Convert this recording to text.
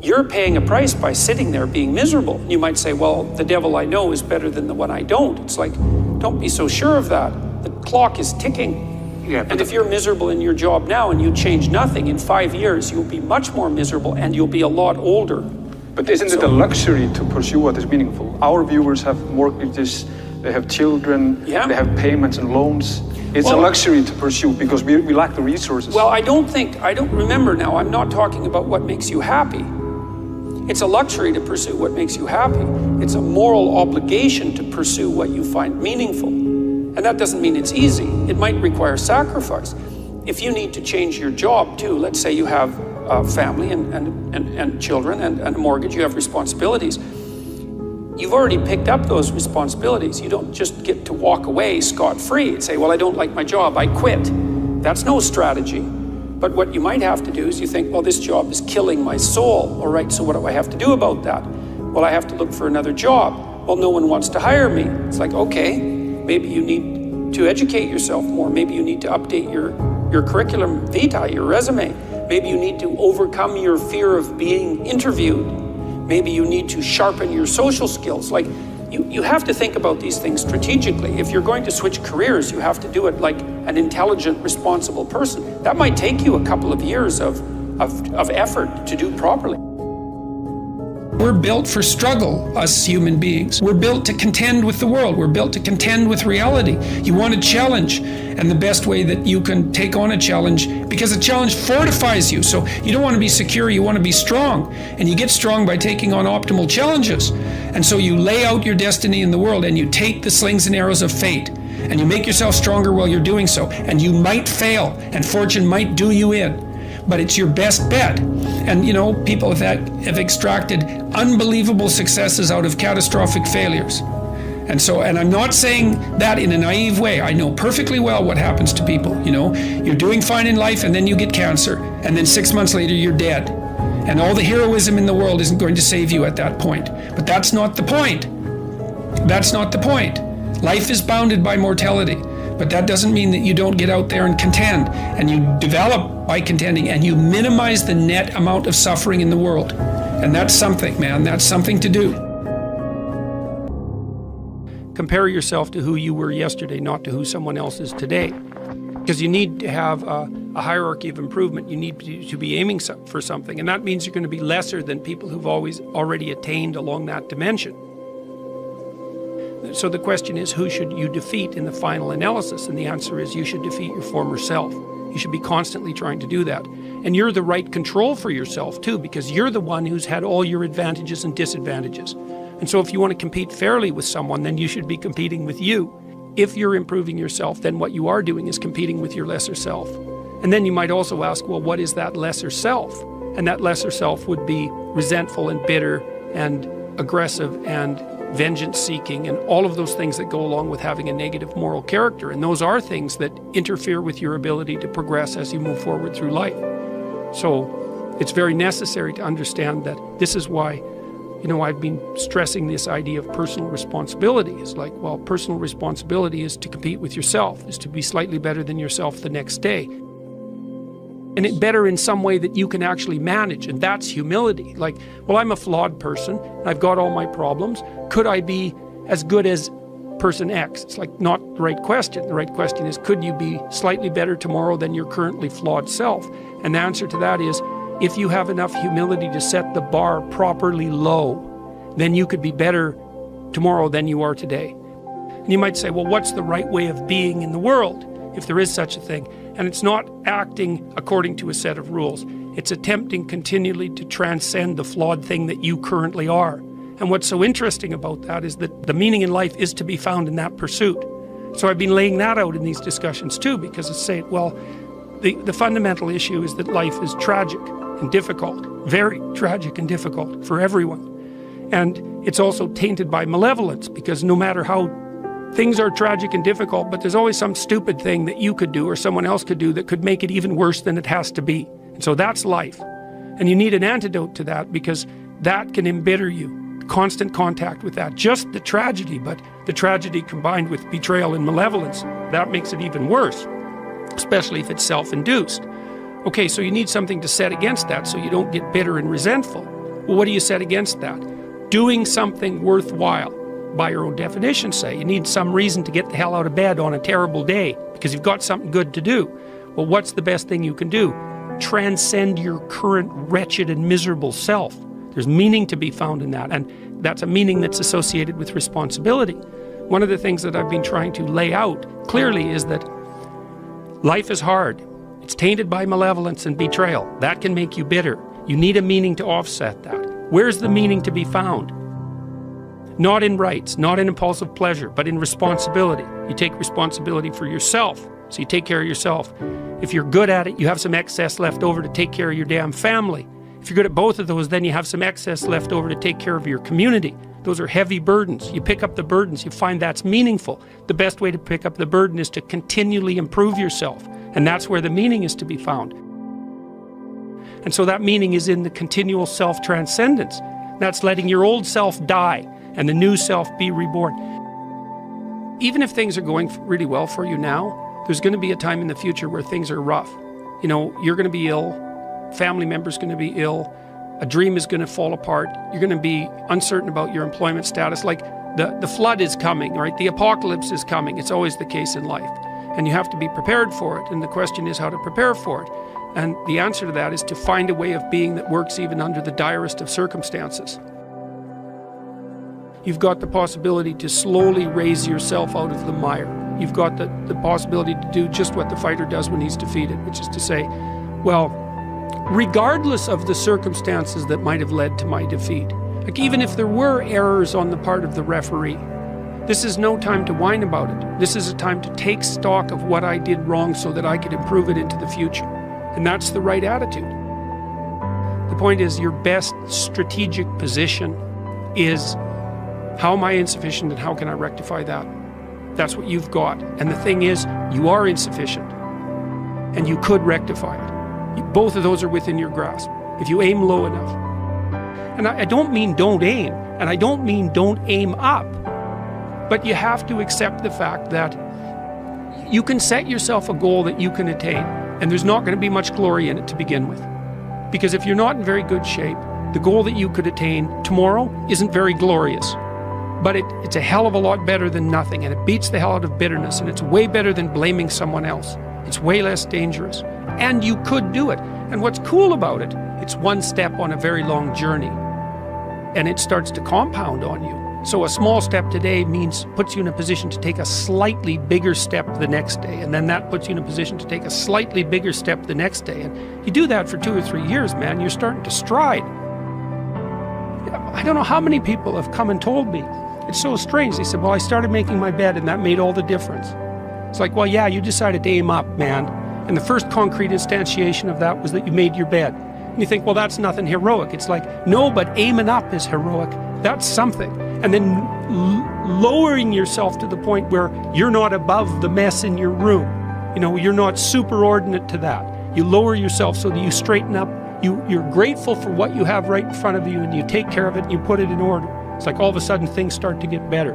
You're paying a price by sitting there being miserable. You might say, well, the devil I know is better than the one I don't. It's like, don't be so sure of that. The clock is ticking. Yeah, and if you're miserable in your job now and you change nothing, in 5 years, you'll be much more miserable and you'll be a lot older. But isn't it a luxury to pursue what is meaningful? Our viewers have mortgages, they have children, they have payments and loans. It's a luxury to pursue because we lack the resources. Well, I don't remember now, I'm not talking about what makes you happy. It's a luxury to pursue what makes you happy. It's a moral obligation to pursue what you find meaningful. And that doesn't mean it's easy. It might require sacrifice. If you need to change your job too, let's say you have a family and children and a mortgage, you have responsibilities. You've already picked up those responsibilities. You don't just get to walk away scot-free and say, well, I don't like my job, I quit. That's no strategy. But what you might have to do is you think, well, this job is killing my soul. All right, so what do I have to do about that? Well, I have to look for another job. Well, no one wants to hire me. It's like, okay, maybe you need to educate yourself more. Maybe you need to update your curriculum vitae, your resume. Maybe you need to overcome your fear of being interviewed. Maybe you need to sharpen your social skills. Like, you have to think about these things strategically. If you're going to switch careers, you have to do it like an intelligent, responsible person. That might take you a couple of years of effort to do properly. We're built for struggle, us human beings. We're built to contend with the world. We're built to contend with reality. You want a challenge, and the best way that you can take on a challenge, because a challenge fortifies you. So you don't want to be secure, you want to be strong. And you get strong by taking on optimal challenges. And so you lay out your destiny in the world, and you take the slings and arrows of fate, and you make yourself stronger while you're doing so. And you might fail, and fortune might do you in. But it's your best bet. And you know, people have extracted unbelievable successes out of catastrophic failures. And I'm not saying that in a naive way. I know perfectly well what happens to people. You know, you're doing fine in life and then you get cancer, and then 6 months later you're dead. And all the heroism in the world isn't going to save you at that point. But that's not the point. That's not the point. Life is bounded by mortality. But that doesn't mean that you don't get out there and contend, and you develop by contending, and you minimize the net amount of suffering in the world. And that's something, man, that's something to do. Compare yourself to who you were yesterday, not to who someone else is today. Because you need to have a hierarchy of improvement. You need to be aiming for something, and that means you're going to be lesser than people who've already attained along that dimension. So the question is, who should you defeat in the final analysis? And the answer is, you should defeat your former self. You should be constantly trying to do that. And you're the right control for yourself too, because you're the one who's had all your advantages and disadvantages. And so if you want to compete fairly with someone, then you should be competing with you. If you're improving yourself, then what you are doing is competing with your lesser self. And then you might also ask, well, what is that lesser self? And that lesser self would be resentful and bitter and aggressive and vengeance-seeking and all of those things that go along with having a negative moral character. And those are things that interfere with your ability to progress as you move forward through life. So it's very necessary to understand that this is why, you know, I've been stressing this idea of personal responsibility. It's like, well, personal responsibility is to compete with yourself, is to be slightly better than yourself the next day. And it better in some way that you can actually manage, and that's humility. Like, well, I'm a flawed person, I've got all my problems. Could I be as good as person X? It's like not the right question. The right question is, could you be slightly better tomorrow than your currently flawed self? And the answer to that is, if you have enough humility to set the bar properly low, then you could be better tomorrow than you are today. And you might say, well, what's the right way of being in the world, if there is such a thing? And it's not acting according to a set of rules. It's attempting continually to transcend the flawed thing that you currently are. And what's so interesting about that is that the meaning in life is to be found in that pursuit. So I've been laying that out in these discussions too, because it's saying, well, the fundamental issue is that life is tragic and difficult, very tragic and difficult for everyone. And it's also tainted by malevolence, because no matter how things are tragic and difficult, but there's always some stupid thing that you could do or someone else could do that could make it even worse than it has to be. And so that's life. And you need an antidote to that, because that can embitter you. Constant contact with that. Just the tragedy, but the tragedy combined with betrayal and malevolence, that makes it even worse, especially if it's self-induced. Okay, so you need something to set against that so you don't get bitter and resentful. Well, what do you set against that? Doing something worthwhile. By your own definition, say, you need some reason to get the hell out of bed on a terrible day because you've got something good to do. Well, what's the best thing you can do? Transcend your current wretched and miserable self. There's meaning to be found in that, and that's a meaning that's associated with responsibility. One of the things that I've been trying to lay out clearly is that life is hard. It's tainted by malevolence and betrayal. That can make you bitter. You need a meaning to offset that. Where's the meaning to be found? Not in rights, not in impulsive pleasure, but in responsibility. You take responsibility for yourself, so you take care of yourself. If you're good at it, you have some excess left over to take care of your damn family. If you're good at both of those, then you have some excess left over to take care of your community. Those are heavy burdens. You pick up the burdens, you find that's meaningful. The best way to pick up the burden is to continually improve yourself, and that's where the meaning is to be found. And so that meaning is in the continual self-transcendence. That's letting your old self die and the new self be reborn. Even if things are going really well for you now, there's going to be a time in the future where things are rough. You know, you're going to be ill, family members going to be ill, a dream is going to fall apart, you're going to be uncertain about your employment status. Like the flood is coming, right? The apocalypse is coming. It's always the case in life. And you have to be prepared for it. And the question is how to prepare for it. And the answer to that is to find a way of being that works even under the direst of circumstances. You've got the possibility to slowly raise yourself out of the mire. You've got the possibility to do just what the fighter does when he's defeated, which is to say, well, regardless of the circumstances that might have led to my defeat, like even if there were errors on the part of the referee, this is no time to whine about it. This is a time to take stock of what I did wrong so that I could improve it into the future. And that's the right attitude. The point is, your best strategic position is, how am I insufficient and how can I rectify that? That's what you've got. And the thing is, you are insufficient and you could rectify it. Both of those are within your grasp if you aim low enough. And I don't mean don't aim, and I don't mean don't aim up, but you have to accept the fact that you can set yourself a goal that you can attain, and there's not going to be much glory in it to begin with. Because if you're not in very good shape, the goal that you could attain tomorrow isn't very glorious. But it's a hell of a lot better than nothing, and it beats the hell out of bitterness, and it's way better than blaming someone else. It's way less dangerous. And you could do it. And what's cool about it, it's one step on a very long journey. And it starts to compound on you. So a small step today puts you in a position to take a slightly bigger step the next day. And then that puts you in a position to take a slightly bigger step the next day. And you do that for 2 or 3 years, man, you're starting to stride. I don't know how many people have come and told me. It's so strange. They said, well, I started making my bed and that made all the difference. It's like, well, yeah, you decided to aim up, man. And the first concrete instantiation of that was that you made your bed. And you think, well, that's nothing heroic. It's like, no, but aiming up is heroic. That's something. And then lowering yourself to the point where you're not above the mess in your room. You know, you're not superordinate to that. You lower yourself so that you straighten up. You're grateful for what you have right in front of you, and you take care of it and you put it in order. It's like all of a sudden things start to get better.